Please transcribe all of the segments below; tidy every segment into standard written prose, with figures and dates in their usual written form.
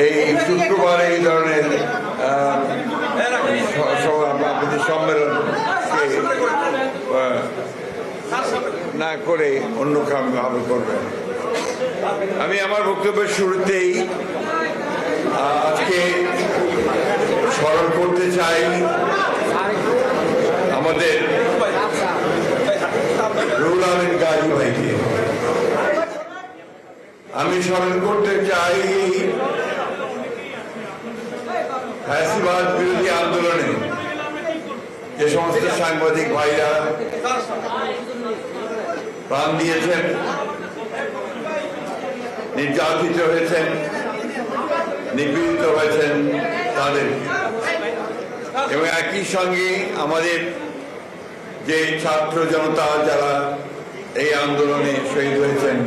এই শুক্রবার এই ধরনের সম্মেলনকে না করে অন্য কামভাবে করবেন। আমি আমার বক্তব্যের শুরুতেই আজকে স্মরণ করতে চাই আমাদের রুহুল আমিন গাজী ভাইকে। আমি স্মরণ করতে চাই ফ্যাসিবাদ বিরোধী আন্দোলনে যে সমস্ত সাংবাদিক ভাইরা প্রাণ দিয়েছেন, নির্যাতিত হয়েছেন, নিপীড়িত হয়েছেন তাদের, এবং একই সঙ্গে আমাদের যে ছাত্র জনতা যারা এই আন্দোলনে শহীদ হয়েছেন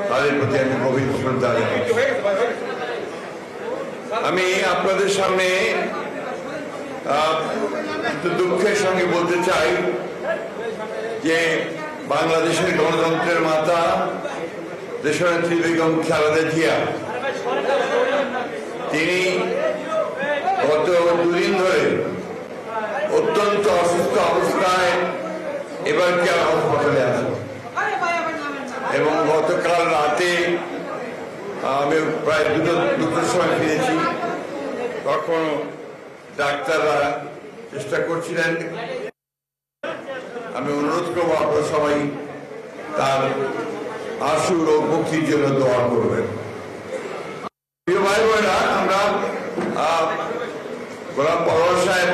তাদের প্রতি আমি গভীর শ্রদ্ধা জানাই। আমি আপনাদের সামনে দুঃখের সঙ্গে বলতে চাই যে বাংলাদেশের গণতন্ত্রের মাতা দেশনেত্রী বেগম খালেদা জিয়া তিনি গত দুদিন ধরে অত্যন্ত অসুস্থ অবস্থায় এবার কেয়ার হাসপাতালে আছেন, এবং গতকাল রাতে আমি প্রায় দুটোর সময় ফিরেছি। তখন ডাক্তাররা চেষ্টা করছিলেন। আমি অনুরোধ করবো আপনারা সবাই তার আশু রোগ মুক্তির জন্য দোয়া করবেন। প্রিয় ভাই বোনেরা, আমরা গোলাম পরোয়ার সাহেব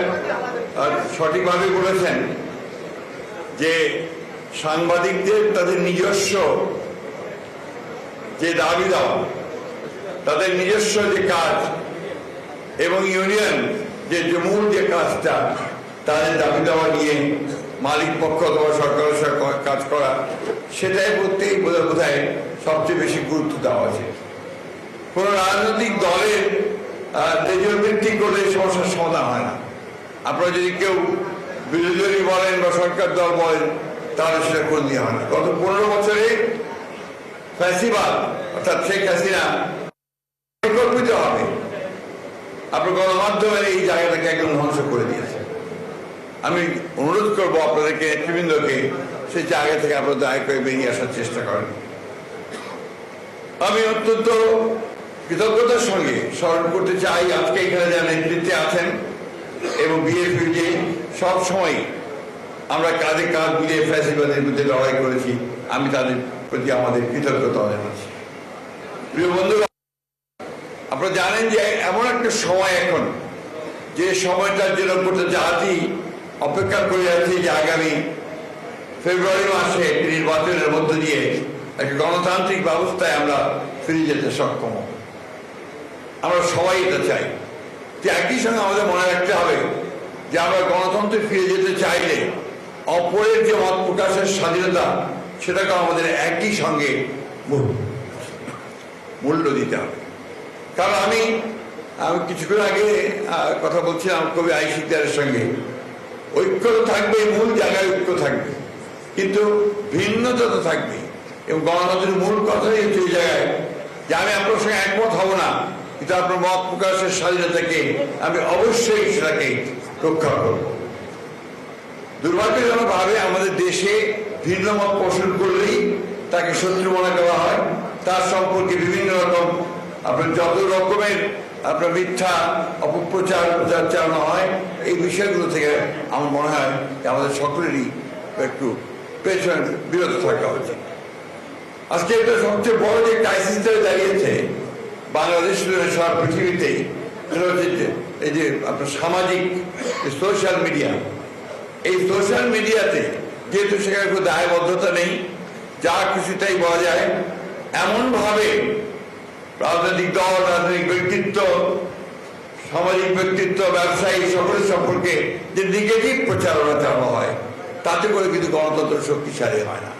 সঠিকভাবে বলেছেন যে সাংবাদিকদের তাদের নিজস্ব যে দাবি দেওয়া, তাদের নিজস্ব যে কাজ, এবং ইউনিয়ন যে মূল যে কাজটা, তাদের দাবি দেওয়া নিয়ে মালিক পক্ষ অথবা সরকারের সাথে কাজ করা, সেটাই প্রত্যেক বোধহয় সবচেয়ে বেশি গুরুত্ব দেওয়া আছে। কোন রাজনৈতিক দলের তেজের ভিত্তি করলে সমস্যার সমাধান হয় না। আপনারা যদি কেউ বিরোধী দল বলেন বা সরকার দল বলেন, তাহলে সেটা করে দেওয়া হয় না। গত 15 বছরে ফ্যাসিবাদ অর্থাৎ শেখ হাসিনা পরিকল্পিত হবে আপনার গণমাধ্যমের এই জায়গাটাকে একদম ধ্বংস করে দিয়েছে। আমি অনুরোধ করবো আপনাদেরকে, নেতৃবৃন্দকে, সেই জায়গা থেকে আপনারা দয়া করে বেরিয়ে আসার চেষ্টা করেন। আমি অত্যন্ত কৃতজ্ঞতার সঙ্গে স্মরণ করতে চাই আজকে এখানে যারা নেতৃত্বে আছেন এবং বিএনপি যে সব সময় আমরা কাঁধে কাঁধ মিলিয়ে ফ্যাসিবাদের বিরুদ্ধে লড়াই করেছি, আমি তাদের প্রতি আমাদের কৃতজ্ঞতা জানাচ্ছি। প্রিয় বন্ধুরা, আপনারা জানেন যে এমন একটা সময় এখন, যে সময়টার জন্য গোটা জাতি অপেক্ষা করে আছে যে আগামী ফেব্রুয়ারি মাসে একটি নির্বাচনের মধ্য দিয়ে একটা গণতান্ত্রিক ব্যবস্থায় আমরা ফিরে যেতে সক্ষম। আমরা সবাই এটা চাই। যে একই সঙ্গে আমাদের মনে রাখতে হবে যে আমরা গণতন্ত্রে ফিরে যেতে চাইলে অপরের যে মত প্রকাশের স্বাধীনতা, সেটাকে আমাদের একই সঙ্গে মূল্য দিতে হবে। কারণ আমি কিছুক্ষণ আগে কথা বলছিলাম কবি আই সিকদারের সঙ্গে, ঐক্য তো থাকবে, মূল জায়গায় ঐক্য থাকবে, কিন্তু ভিন্নতা তো থাকবে। এবং গণতন্ত্রের মূল কথাই হচ্ছে এই জায়গায় যে আমি আপনার সঙ্গে একমত হব না, কিন্তু আপনার মত প্রকাশের স্বাধীনতাকে আমি অবশ্যই সেটাকে রক্ষা করব। দুর্ভাগ্যজনকভাবে আমাদের দেশে ভিন্ন মত পোষণ করলেই তাকে শত্রু মনে করা হয়, তার সম্পর্কে বিভিন্ন রকম আপনার যত রকমের আপনার মিথ্যা অপপ্রচার প্রচার চালানো হয়। এই বিষয়গুলো থেকে আমার মনে হয় যে আমাদের সকলেরই একটু পেছনে বিরত থাকা উচিত। আজকে এটা সবচেয়ে বড় যে ক্রাইসিসটা দাঁড়িয়েছে বাংলাদেশ সারা পৃথিবীতেই, সেটা হচ্ছে এই যে আপনার সামাজিক সোশ্যাল মিডিয়া। এই সোশ্যাল মিডিয়াতে যেহেতু সেখানে কোনো দায়বদ্ধতা নেই, যা কিছুটাই বলা যায়, এমনভাবে রাজনৈতিক দল, রাজনৈতিক ব্যক্তিত্ব, সামাজিক ব্যক্তিত্ব, ব্যবসায়ী সকলের সম্পর্কে যে নেগেটিভ প্রচারণা চালানো হয়, তাতে করে কিন্তু গণতন্ত্র শক্তিশালী হয় না।